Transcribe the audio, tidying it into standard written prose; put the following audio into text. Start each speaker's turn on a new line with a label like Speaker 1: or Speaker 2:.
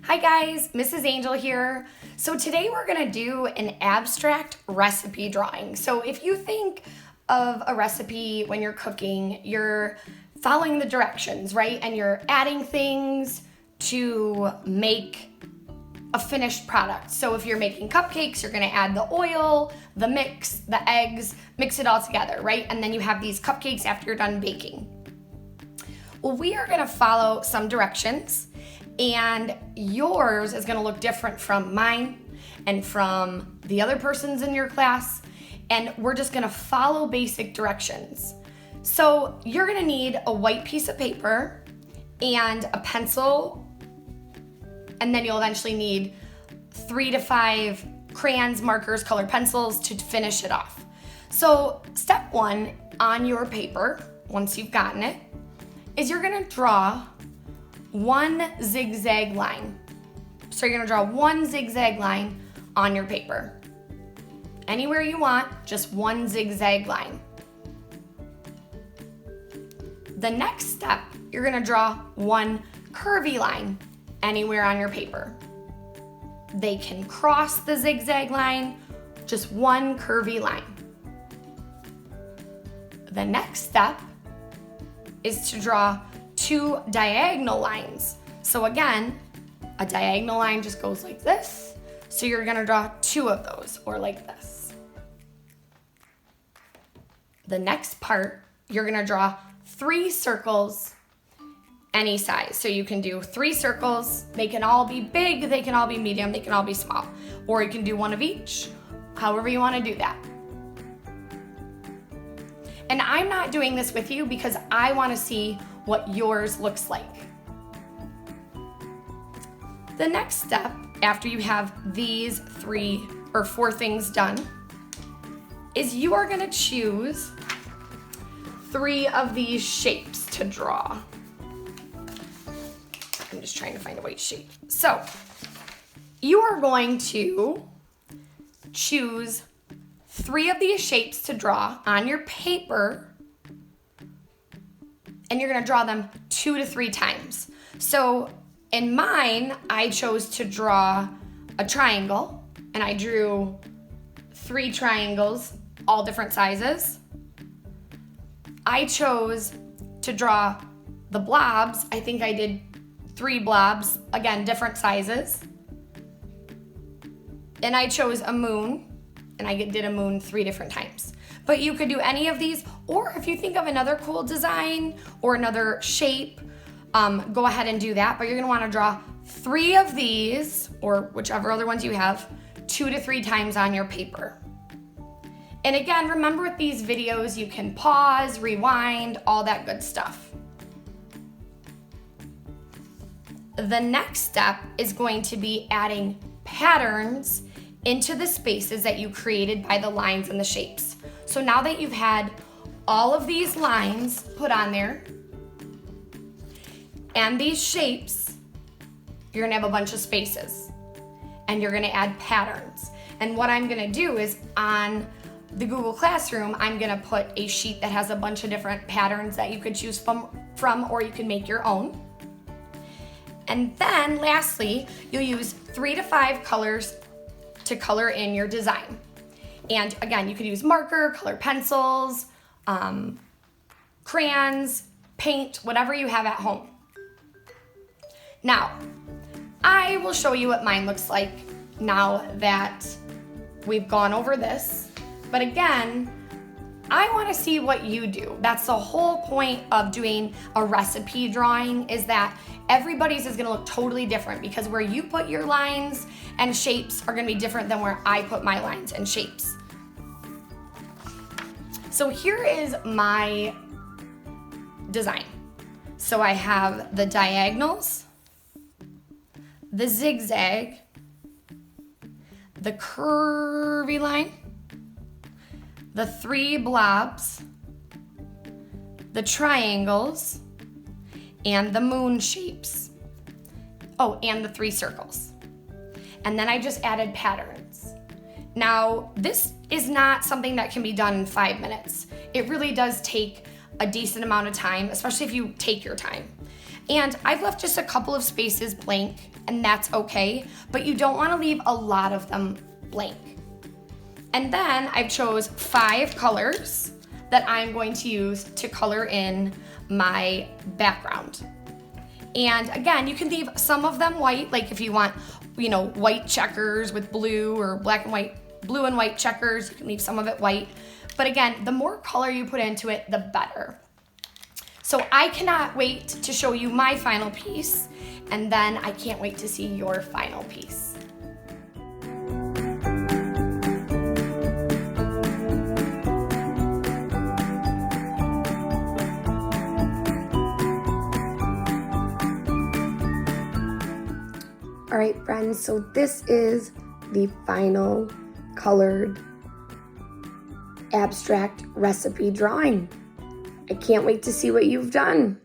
Speaker 1: Hi guys, Mrs. Angel here. So today we're gonna do an abstract recipe drawing. So if you think of a recipe when you're cooking, you're following the directions, right? And you're adding things to make a finished product. So if you're making cupcakes, you're gonna add the oil, the mix, the eggs, mix it all together, right? And then you have these cupcakes after you're done baking. Well, we are gonna follow some directions, and yours is gonna look different from mine and from the other persons in your class, and we're just gonna follow basic directions. So you're gonna need a white piece of paper and a pencil, and then you'll eventually need 3 to 5 crayons, markers, colored pencils to finish it off. So step 1 on your paper, once you've gotten it, is you're gonna draw one zigzag line. So you're gonna draw one zigzag line on your paper. Anywhere you want, just one zigzag line. The next step, you're gonna draw one curvy line anywhere on your paper. They can cross the zigzag line, just one curvy line. The next step is to draw 2 diagonal lines. So again, a diagonal line just goes like this. So you're gonna draw 2 of those, or like this. The next part, you're gonna draw 3 circles any size. So you can do 3 circles. They can all be big, they can all be medium, they can all be small. Or you can do one of each, however you wanna do that. And I'm not doing this with you because I wanna see what yours looks like. The next step, after you have these 3 or 4 things done, is you are gonna choose 3 of these shapes to draw. I'm just trying to find a white shape. So, you are going to choose 3 of these shapes to draw on your paper, and you're gonna draw them 2 to 3 times. So in mine, I chose to draw a triangle, and I drew 3 triangles, all different sizes. I chose to draw the blobs. I think I did 3 blobs, again, different sizes. And I chose a moon, and I did a moon 3 different times. But you could do any of these, or if you think of another cool design or another shape, go ahead and do that. But you're gonna wanna draw 3 of these, or whichever other ones you have, 2 to 3 times on your paper. And again, remember with these videos, you can pause, rewind, all that good stuff. The next step is going to be adding patterns into the spaces that you created by the lines and the shapes. So now that you've had all of these lines put on there and these shapes, you're gonna have a bunch of spaces and you're gonna add patterns. And what I'm gonna do is on the Google Classroom, I'm gonna put a sheet that has a bunch of different patterns that you could choose from or you can make your own. And then lastly, you'll use 3 to 5 colors to color in your design. And again, you could use marker, colored pencils, crayons, paint, whatever you have at home. Now, I will show you what mine looks like now that we've gone over this. But again, I want to see what you do. That's the whole point of doing a recipe drawing, is that everybody's is going to look totally different, because where you put your lines and shapes are going to be different than where I put my lines and shapes. So here is my design. So I have the diagonals, the zigzag, the curvy line, the 3 blobs, the triangles, and the moon shapes. Oh, and the 3 circles. And then I just added patterns. Now, this is not something that can be done in 5 minutes. It really does take a decent amount of time, especially if you take your time. And I've left just a couple of spaces blank, and that's okay, but you don't want to leave a lot of them blank. And then I've chose 5 colors that I'm going to use to color in my background. And again, you can leave some of them white, like if you want, white checkers with blue, or black and white, blue and white checkers, you can leave some of it white. But again, the more color you put into it, the better. So I cannot wait to show you my final piece, and then I can't wait to see your final piece. All right, friends, so this is the final colored abstract recipe drawing. I can't wait to see what you've done.